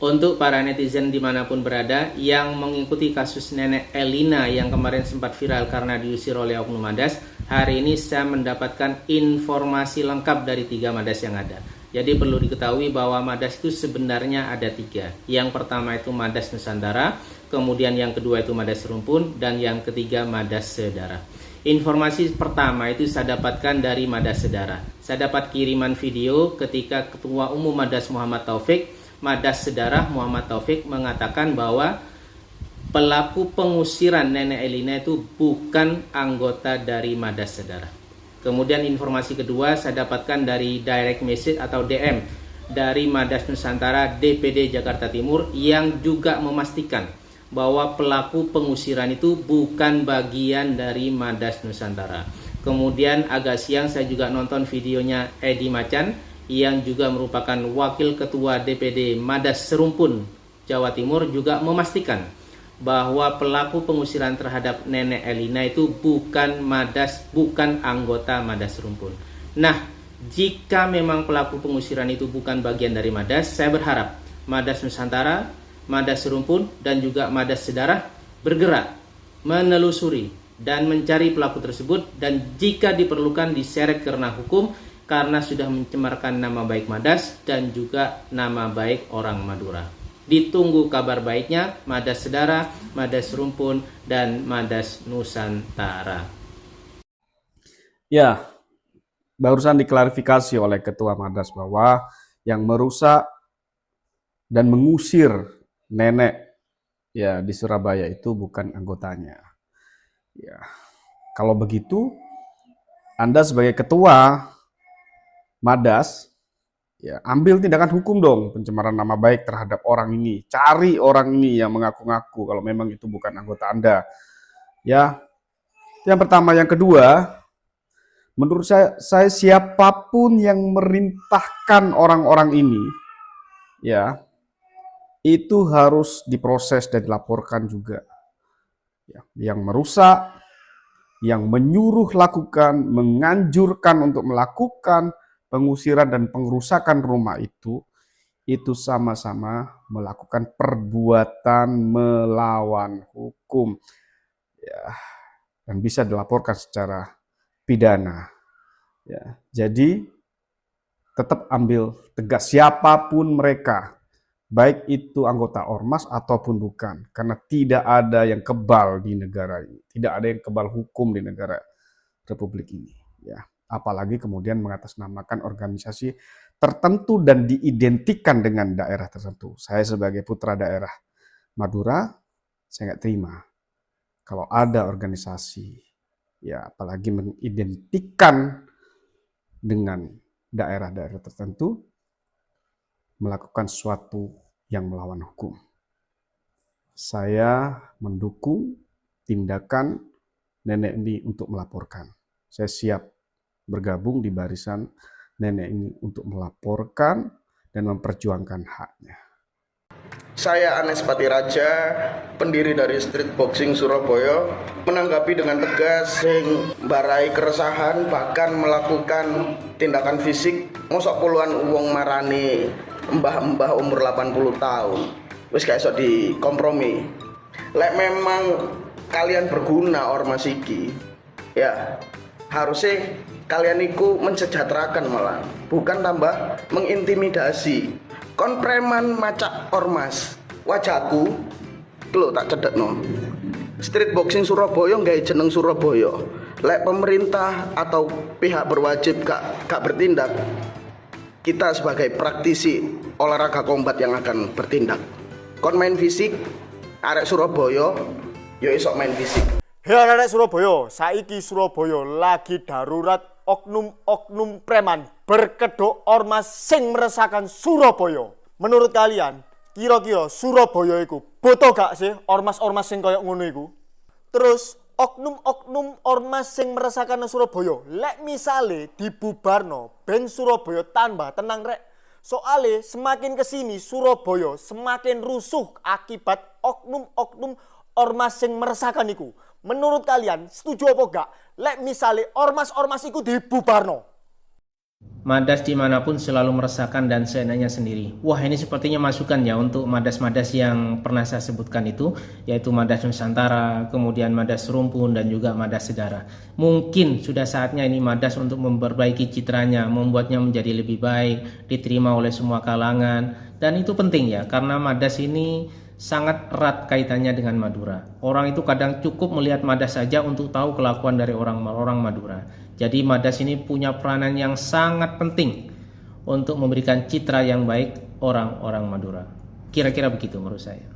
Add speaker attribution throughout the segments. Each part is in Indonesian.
Speaker 1: Untuk para netizen dimanapun berada yang mengikuti kasus Nenek Elina yang kemarin sempat viral karena diusir oleh oknum Madas, hari ini saya mendapatkan informasi lengkap dari 3 Madas yang ada. Jadi perlu diketahui bahwa Madas itu sebenarnya ada 3. Yang pertama itu Madas Nusantara, kemudian yang kedua itu Madas Rumpun, dan yang ketiga Madas Sedara. Informasi pertama itu saya dapatkan dari Madas Sedara. Saya dapat kiriman video ketika Ketua Umum Madas Muhammad Taufik, Madas Sedara Muhammad Taufik mengatakan bahwa pelaku pengusiran Nenek Elina itu bukan anggota dari Madas Sedara. Kemudian informasi kedua saya dapatkan dari direct message atau DM dari Madas Nusantara DPD Jakarta Timur yang juga memastikan bahwa pelaku pengusiran itu bukan bagian dari Madas Nusantara. Kemudian agak siang saya juga nonton videonya Edi Macan yang juga merupakan wakil ketua DPD Madas Serumpun Jawa Timur juga memastikan bahwa pelaku pengusiran terhadap Nenek Elina itu bukan anggota Madas Serumpun. Nah, jika memang pelaku pengusiran itu bukan bagian dari Madas, saya berharap Madas Nusantara, Madas Serumpun, dan juga Madas Sedara bergerak menelusuri dan mencari pelaku tersebut, dan jika diperlukan diseret ke ranah hukum karena sudah mencemarkan nama baik Madas dan juga nama baik orang Madura. Ditunggu kabar baiknya Madas Sedara, Madas Rumpun, dan Madas Nusantara.
Speaker 2: Ya, barusan diklarifikasi oleh Ketua Madas bahwa yang merusak dan mengusir nenek ya di Surabaya itu bukan anggotanya. Ya, kalau begitu Anda sebagai ketua Madas, ya ambil tindakan hukum dong, pencemaran nama baik terhadap orang ini. Cari orang ini yang mengaku-ngaku kalau memang itu bukan anggota Anda. Ya, yang pertama. Yang kedua, menurut saya siapapun yang merintahkan orang-orang ini, ya itu harus diproses dan dilaporkan juga. Ya, yang merusak, yang menyuruh lakukan, menganjurkan untuk melakukan pengusiran dan pengerusakan rumah itu sama-sama melakukan perbuatan melawan hukum, ya, dan bisa dilaporkan secara pidana. Ya, jadi tetap ambil tegas siapapun mereka, baik itu anggota ormas ataupun bukan, karena tidak ada yang kebal di negara ini, tidak ada yang kebal hukum di negara Republik ini. Ya. Apalagi kemudian mengatasnamakan organisasi tertentu dan diidentikan dengan daerah tertentu. Saya sebagai putra daerah Madura, saya nggak terima kalau ada organisasi, ya apalagi mengidentikan dengan daerah-daerah tertentu, melakukan sesuatu yang melawan hukum. Saya mendukung tindakan nenek ini untuk melaporkan. Saya siap bergabung di barisan nenek ini untuk melaporkan dan memperjuangkan haknya.
Speaker 3: Saya Anes Patiraja, pendiri dari Street Boxing Surabaya, menanggapi dengan tegas sing barai keresahan, bahkan melakukan tindakan fisik. Mosok puluhan wong marani mbah-mbah umur 80 tahun. Wis gak iso dikompromi. Lek memang kalian berguna ormas iki, ya harusnya kalian iku mensejahterakan malah, bukan tambah mengintimidasi. Kon preman macak ormas, wajahku lo tak cedekno. Street Boxing Surabaya nggawe jeneng Surabaya. Lek pemerintah atau pihak berwajib gak bertindak, kita sebagai praktisi olahraga kombat yang akan bertindak. Kon main fisik, arek Surabaya yo iso main fisik.
Speaker 4: Hei arek Surabaya, saiki Surabaya lagi darurat oknum-oknum preman berkedok ormas sing meresahkan Surabaya. Menurut kalian, kira-kira Surabaya iku butuh gak sih ormas-ormas sing koyo ngono iku? Terus oknum-oknum ormas sing meresahkan Surabaya, lek misale dibubarno ben Surabaya tambah tenang rek. Soale semakin kesini Surabaya semakin rusuh akibat oknum-oknum ormas sing meresahkan iku. Menurut kalian setuju apa gak? Lek misale ormas-ormas iku dibubarno?
Speaker 1: Madas dimanapun selalu meresahkan dan seenaknya sendiri. Wah, ini sepertinya masukan ya untuk madas-madas yang pernah saya sebutkan itu, yaitu Madas Nusantara, kemudian Madas Rumpun, dan juga Madas Segara. Mungkin sudah saatnya ini Madas untuk memperbaiki citranya, membuatnya menjadi lebih baik, diterima oleh semua kalangan. Dan itu penting ya, karena Madas ini sangat erat kaitannya dengan Madura. Orang itu kadang cukup melihat Madas saja untuk tahu kelakuan dari orang Madura. Jadi Madas ini punya peranan yang sangat penting untuk memberikan citra yang baik orang-orang Madura. Kira-kira begitu menurut saya.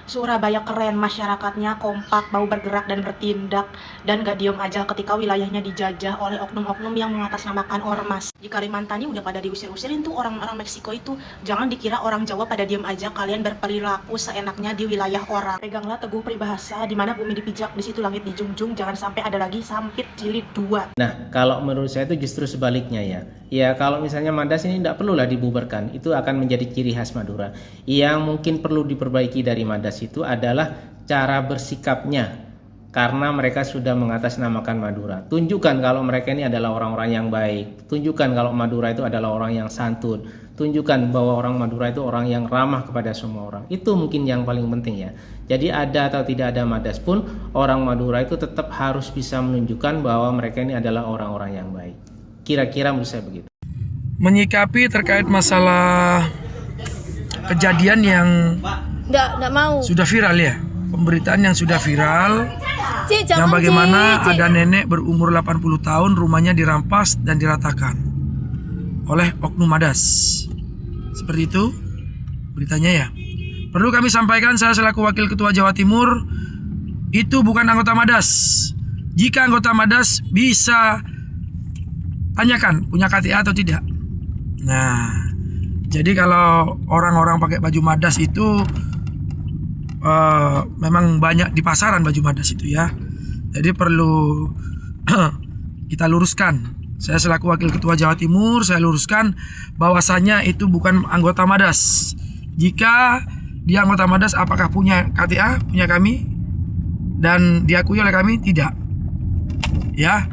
Speaker 5: Surabaya keren, masyarakatnya kompak, mau bergerak dan bertindak, dan gak diem aja ketika wilayahnya dijajah oleh oknum-oknum yang mengatasnamakan ormas. Di Kalimantan ini udah pada diusir-usirin tuh orang-orang Meksiko itu. Jangan dikira orang Jawa pada diem aja, kalian berperilaku seenaknya di wilayah orang. Peganglah teguh peribahasa, di mana bumi dipijak, di situ langit dijunjung, jangan sampai ada lagi sampit jilid 2.
Speaker 1: Nah, kalau menurut saya itu justru sebaliknya ya. Ya, kalau misalnya Madas ini tidak perlulah dibubarkan, itu akan menjadi ciri khas Madura. Yang mungkin perlu diperbaiki dari Madas itu adalah cara bersikapnya, karena mereka sudah mengatasnamakan Madura. Tunjukkan kalau mereka ini adalah orang-orang yang baik. Tunjukkan kalau Madura itu adalah orang yang santun. Tunjukkan bahwa orang Madura itu orang yang ramah kepada semua orang. Itu mungkin yang paling penting ya. Jadi ada atau tidak ada Madas pun, orang Madura itu tetap harus bisa menunjukkan bahwa mereka ini adalah orang-orang yang baik. Kira-kira menurut saya begitu.
Speaker 6: Menyikapi terkait masalah kejadian yang
Speaker 7: Nggak mau.
Speaker 6: sudah viral ya, pemberitaan yang sudah viral, yang bagaimana ada nenek berumur 80 tahun rumahnya dirampas dan diratakan oleh oknum Madas. Seperti itu beritanya ya. Perlu kami sampaikan, saya selaku Wakil Ketua Jawa Timur itu bukan anggota Madas. Jika anggota Madas bisa tanyakan punya KTA atau tidak. Nah, jadi kalau orang-orang pakai baju Madas itu memang banyak di pasaran baju Madas itu ya. Jadi perlu kita luruskan. Saya selaku Wakil Ketua Jawa Timur, saya luruskan bahwasannya itu bukan anggota Madas. Jika dia anggota Madas, apakah punya KTA, punya kami, dan diakui oleh kami? Tidak. Ya,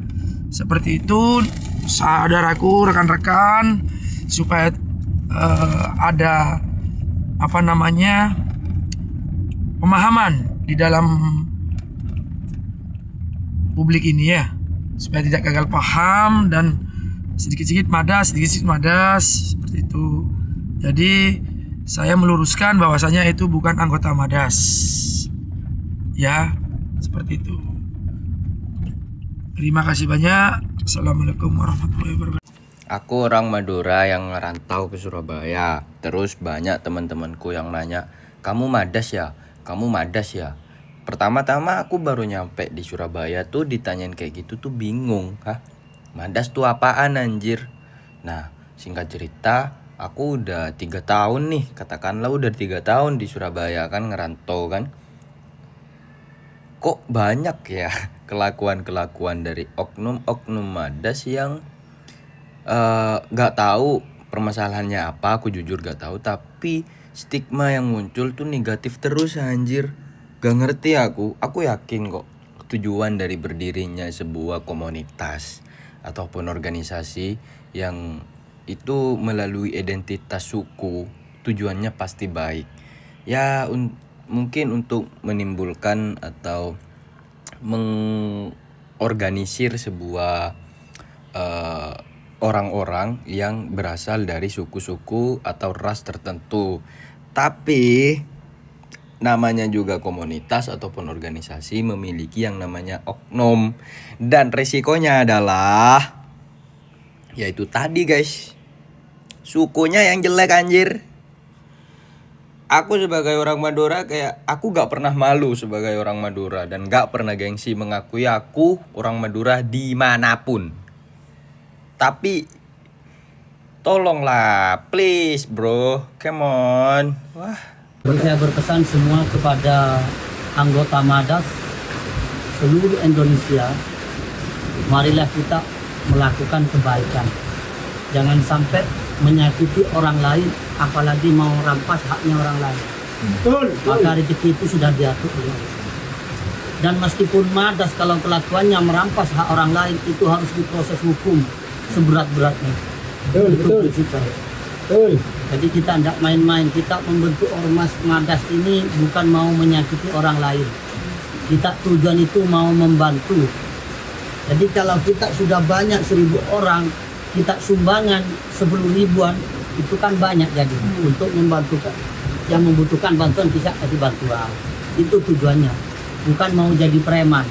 Speaker 6: seperti itu. Saudaraku, rekan-rekan, supaya ada pemahaman di dalam publik ini ya, supaya tidak gagal paham dan sedikit-sedikit Madas seperti itu. Jadi saya meluruskan bahwasanya itu bukan anggota Madas ya, seperti itu. Terima kasih banyak. Assalamualaikum warahmatullahi wabarakatuh.
Speaker 8: Aku orang Madura yang ngerantau ke Surabaya. Terus banyak teman-temanku yang nanya, kamu Madas ya? Kamu Madas ya? Pertama-tama aku baru nyampe di Surabaya tuh ditanyain kayak gitu tuh bingung. Hah? Madas tuh apaan anjir? Nah, singkat cerita, aku udah 3 tahun nih. Katakanlah udah 3 tahun di Surabaya kan, ngerantau kan. Kok banyak ya kelakuan-kelakuan dari oknum-oknum Madas yang gak tahu permasalahannya apa. Aku jujur gak tahu, tapi stigma yang muncul tuh negatif terus anjir. Gak ngerti aku yakin kok tujuan dari berdirinya sebuah komunitas ataupun organisasi yang itu melalui identitas suku, tujuannya pasti baik ya, mungkin untuk menimbulkan atau mengorganisir sebuah orang-orang yang berasal dari suku-suku atau ras tertentu. Tapi namanya juga komunitas ataupun organisasi memiliki yang namanya oknum, dan resikonya adalah yaitu tadi guys, sukunya yang jelek anjir. Aku sebagai orang Madura aku gak pernah malu sebagai orang Madura, dan gak pernah gengsi mengakui aku orang Madura dimanapun. Tapi tolonglah, please bro, come on. Wah.
Speaker 9: Saya berpesan semua kepada anggota Madas seluruh Indonesia, marilah kita melakukan kebaikan. Jangan sampai menyakiti orang lain, apalagi mau rampas haknya orang lain. Maka rezeki itu sudah diatur. Dan meskipun Madas kalau kelakuannya merampas hak orang lain, itu harus diproses hukum. seberat-beratnya. Betul. Jadi kita tidak main-main, kita membentuk ormas Madas ini bukan mau menyakiti orang lain. Kita tujuan itu mau membantu. Jadi kalau kita sudah banyak 1.000 orang, kita sumbangan 10 ribuan, itu kan banyak jadi untuk membantu yang membutuhkan bantuan bisa kasih bantuan. Itu tujuannya, bukan mau jadi preman.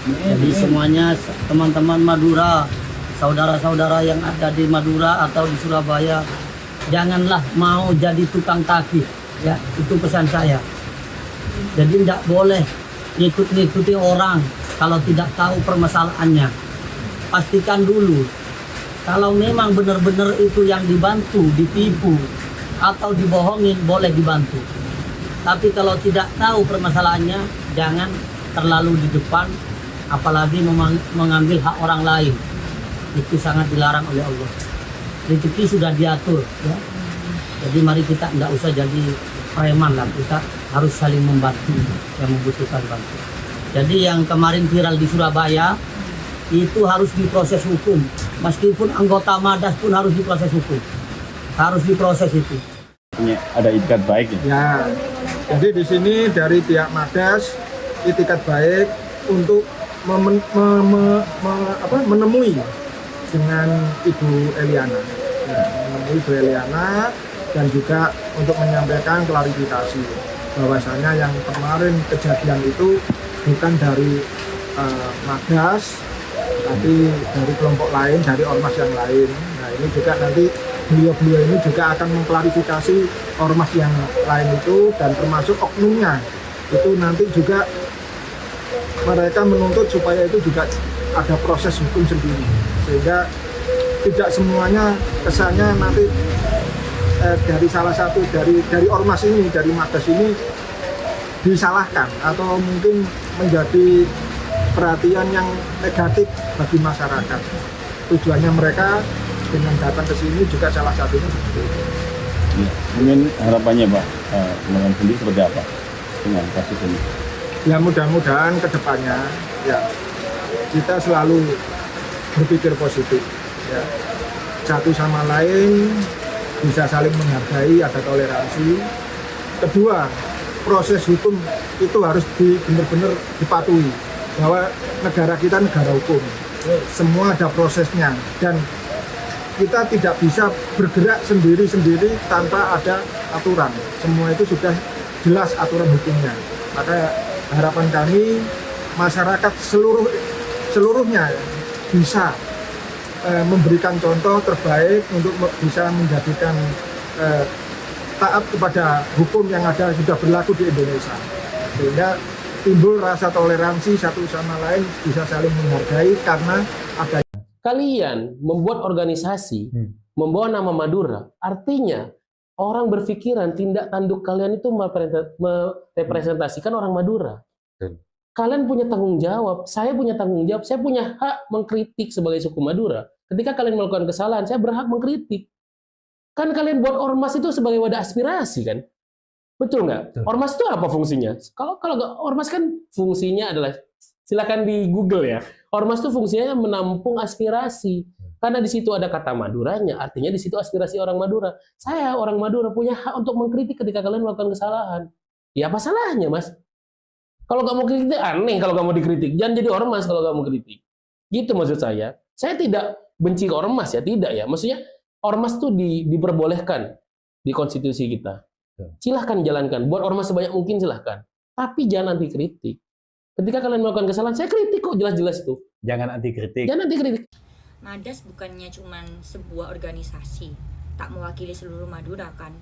Speaker 9: Jadi semuanya teman-teman Madura, saudara-saudara yang ada di Madura atau di Surabaya, janganlah mau jadi tukang takbir, ya itu pesan saya. Jadi tidak boleh ngikut-ngikuti orang kalau tidak tahu permasalahannya. Pastikan dulu, kalau memang benar-benar itu yang dibantu, ditipu atau dibohongin, boleh dibantu. Tapi kalau tidak tahu permasalahannya, jangan terlalu di depan, apalagi mengambil hak orang lain. Itu sangat dilarang oleh Allah. Rezeki sudah diatur, ya. Jadi mari kita tidak usah jadi preman lah, kita harus saling membantu yang membutuhkan bantu. Jadi yang kemarin viral di Surabaya itu harus diproses hukum, meskipun anggota Madas pun harus diproses hukum, harus diproses itu.
Speaker 2: Ada itikat baik ya?
Speaker 10: Ya, jadi di sini dari pihak Madas itikat baik untuk menemui dengan Ibu Eliana, menemui Ibu Eliana dan juga untuk menyampaikan klarifikasi bahwasanya yang kemarin kejadian itu bukan dari Madas, tapi dari kelompok lain, dari ormas yang lain. Nah ini juga nanti beliau ini juga akan mengklarifikasi ormas yang lain itu dan termasuk oknumnya. Itu nanti juga mereka menuntut supaya itu juga ada proses hukum sendiri, sehingga tidak semuanya kesannya nanti dari salah satu dari ormas ini, dari Madas ini disalahkan atau mungkin menjadi perhatian yang negatif bagi masyarakat. Tujuannya mereka dengan datang ke sini juga salah satunya seperti itu.
Speaker 2: Ya, mungkin harapannya Pak, dengan sendiri seperti apa dengan kasus ini?
Speaker 10: Ya mudah-mudahan ke depannya ya kita selalu berpikir positif, ya. Satu sama lain bisa saling menghargai, ada toleransi. Kedua, proses hukum itu harus benar-benar dipatuhi, bahwa negara kita negara hukum, semua ada prosesnya dan kita tidak bisa bergerak sendiri-sendiri tanpa ada aturan. Semua itu sudah jelas aturan hukumnya. Maka harapan kami masyarakat seluruhnya bisa memberikan contoh terbaik untuk bisa menjadikan taat kepada hukum yang ada sudah berlaku di Indonesia, sehingga timbul rasa toleransi satu sama lain, bisa saling menghargai karena ada.
Speaker 1: Kalian membuat organisasi, membawa nama Madura, artinya orang berpikiran tindak tanduk kalian itu merepresentasikan orang Madura. Kalian punya tanggung jawab, saya punya tanggung jawab, saya punya hak mengkritik sebagai suku Madura. Ketika kalian melakukan kesalahan, saya berhak mengkritik. Kan kalian buat ormas itu sebagai wadah aspirasi kan? Betul nggak? Ormas itu apa fungsinya? Kalau ormas kan fungsinya adalah, silakan di Google ya. Ormas itu fungsinya menampung aspirasi. Karena di situ ada kata Maduranya, artinya di situ aspirasi orang Madura. Saya orang Madura punya hak untuk mengkritik ketika kalian melakukan kesalahan. Ya apa salahnya, Mas? Kalau nggak mau kritik, aneh kalau nggak mau dikritik. Jangan jadi ormas kalau nggak mau kritik. Gitu maksud saya. Saya tidak benci ke ormas ya, tidak ya. Maksudnya ormas itu diperbolehkan di konstitusi kita. Silahkan jalankan. Buat ormas sebanyak mungkin silahkan. Tapi jangan anti kritik. Ketika kalian melakukan kesalahan, saya kritik kok jelas-jelas itu.
Speaker 2: Jangan anti kritik.
Speaker 1: Jangan anti kritik.
Speaker 11: Madas bukannya cuma sebuah organisasi, tak mewakili seluruh Madura kan?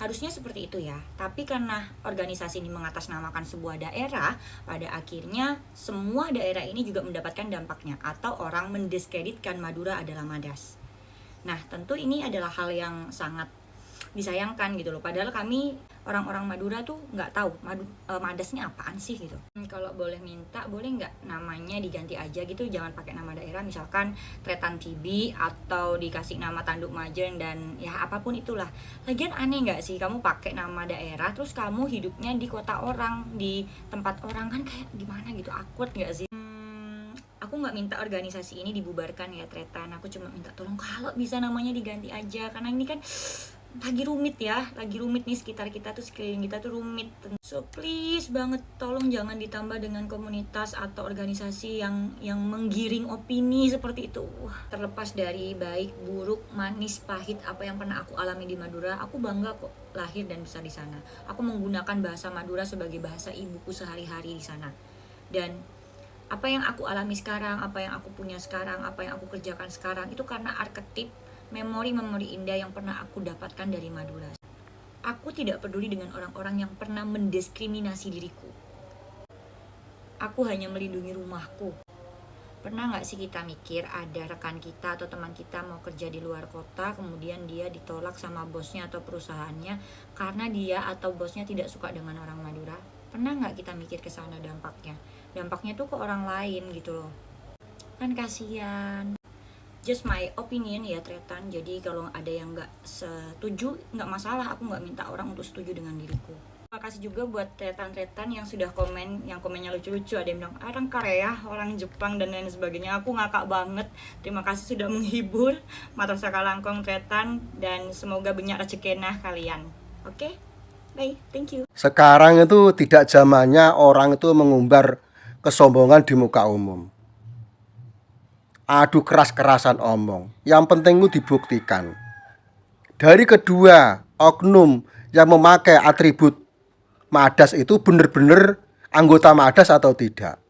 Speaker 11: Harusnya seperti itu ya. Tapi karena organisasi ini mengatasnamakan sebuah daerah, pada akhirnya semua daerah ini juga mendapatkan dampaknya, atau orang mendiskreditkan Madura adalah Madas. Nah, tentu ini adalah hal yang sangat disayangkan gitu loh. Padahal kami orang-orang Madura tuh nggak tahu Madasnya apaan sih gitu. Kalau boleh minta, boleh nggak namanya diganti aja gitu, jangan pakai nama daerah, misalkan Tretan TB atau dikasih nama Tanduk Majeng dan ya apapun itulah. Lagian aneh nggak sih kamu pakai nama daerah terus kamu hidupnya di kota orang, di tempat orang, kan kayak gimana gitu, awkward nggak sih? Aku Aku nggak minta organisasi ini dibubarkan ya Tretan, aku cuma minta tolong kalau bisa namanya diganti aja, karena ini kan lagi rumit nih sekitar kita tuh, sekeliling kita tuh rumit. So please banget tolong jangan ditambah dengan komunitas atau organisasi yang menggiring opini seperti itu. Terlepas dari baik, buruk, manis, pahit apa yang pernah aku alami di Madura, aku bangga kok lahir dan besar di sana. Aku menggunakan bahasa Madura sebagai bahasa ibuku sehari-hari di sana. Dan apa yang aku alami sekarang, apa yang aku punya sekarang, apa yang aku kerjakan sekarang itu karena arketip memori-memori indah yang pernah aku dapatkan dari Madura. Aku tidak peduli dengan orang-orang yang pernah mendiskriminasi diriku. Aku hanya melindungi rumahku. Pernah nggak sih kita mikir ada rekan kita atau teman kita mau kerja di luar kota, kemudian dia ditolak sama bosnya atau perusahaannya karena dia atau bosnya tidak suka dengan orang Madura? Pernah nggak kita mikir ke sana dampaknya? Dampaknya tuh ke orang lain gitu loh. Kan kasihan. Just my opinion ya Tretan. Jadi kalau ada yang nggak setuju, nggak masalah. Aku nggak minta orang untuk setuju dengan diriku. Terima kasih juga buat Tretan-Tretan yang sudah komen, yang komennya lucu-lucu. Ada yang bilang orang Korea, orang Jepang dan lain sebagainya. Aku ngakak banget. Terima kasih sudah menghibur. Matur sakalangkong Tretan, dan semoga banyak rezekinah kalian. Oke? Bye. Thank you.
Speaker 12: Sekarang itu tidak zamannya orang itu mengumbar kesombongan di muka umum. Adu keras-kerasan omong. Yang penting itu dibuktikan. Dari kedua oknum yang memakai atribut Madas itu benar-benar anggota Madas atau tidak.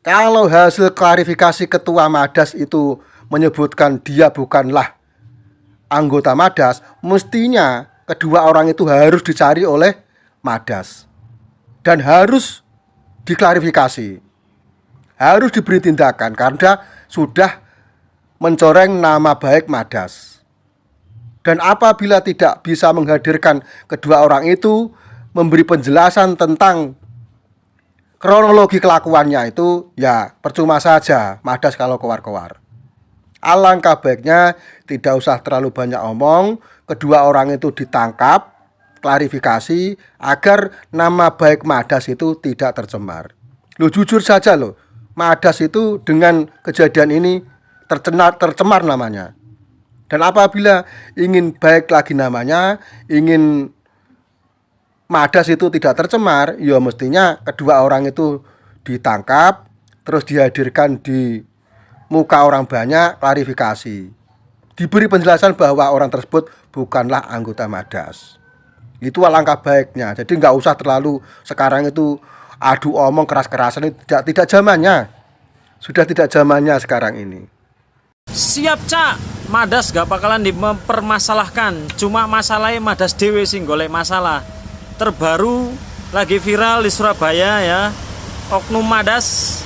Speaker 12: Kalau hasil klarifikasi ketua Madas itu menyebutkan dia bukanlah anggota Madas, mestinya kedua orang itu harus dicari oleh Madas dan harus diklarifikasi. Harus diberi tindakan karena sudah mencoreng nama baik Madas. Dan apabila tidak bisa menghadirkan kedua orang itu, memberi penjelasan tentang kronologi kelakuannya itu, ya percuma saja Madas kalau keluar-keluar. Alangkah baiknya tidak usah terlalu banyak omong, kedua orang itu ditangkap, klarifikasi agar nama baik Madas itu tidak tercemar. Loh, jujur saja loh, Madas itu dengan kejadian ini tercemar namanya. Dan apabila ingin baik lagi namanya, ingin Madas itu tidak tercemar, ya mestinya kedua orang itu ditangkap, terus dihadirkan di muka orang banyak, klarifikasi. Diberi penjelasan bahwa orang tersebut bukanlah anggota Madas. Itu alangkah baiknya. Jadi nggak usah terlalu sekarang itu adu omong keras-kerasan, itu tidak zamannya. Sudah tidak zamannya sekarang ini.
Speaker 13: Siap Cak, Madas gak bakalan dipermasalahkan. Cuma masalahnya Madas dewe sing golek masalah. Terbaru lagi viral di Surabaya ya, oknum Madas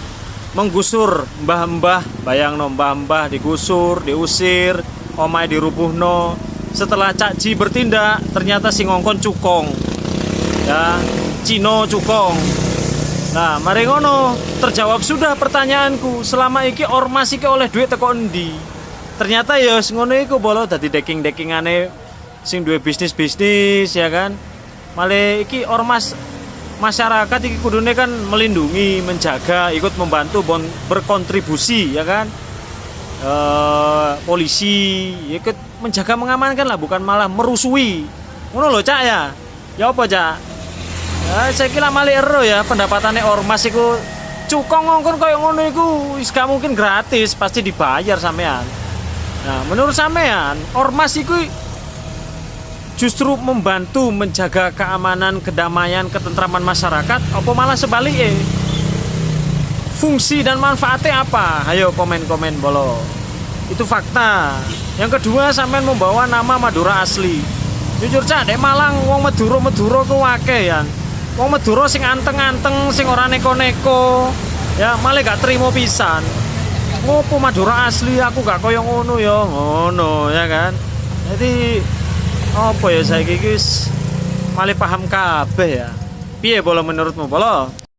Speaker 13: menggusur mbah-mbah. Bayangno mbah-mbah digusur, diusir, omahe dirubuhno. Setelah Cak Ji bertindak, ternyata sing ngongkon cukong. Ya, Cino cukong. Nah, mari ngono, terjawab sudah pertanyaanku. Selama iki ormas iki oleh duit teko endi? Ternyata ya ngono iku bolo dadi deking-dekingane sing duwe bisnis-bisnis ya kan. Male iki ormas masyarakat iki kudune kan melindungi, menjaga, ikut membantu berkontribusi ya kan. Polisi ikut menjaga mengamankan lah, bukan malah merusui. Ngono lho Cak ya. Ya apa Cak? Ya, saya kira malih ero ya pendapatannya ormas iku cukong ngongkon koyo ngono iku wis gak mungkin gratis, pasti dibayar sampean. Nah, menurut sampean ormas iku justru membantu menjaga keamanan, kedamaian, ketentraman masyarakat apa malah sebaliknya? Fungsi dan manfaatnya apa? Ayo komen-komen bolo. Itu fakta. Yang kedua, sampean membawa nama Madura asli. Jujur Cak, dek Malang wong Madura ku akeh ya. Wong Madura sing anteng-anteng, sing ora neko-neko, ya malah gak terima pisan. Ngopo Madura asli aku gak koyo ngono ya, ngono ya kan. Jadi apa ya saiki iki wis malah paham kabeh ya. Piye bolo menurutmu bolo?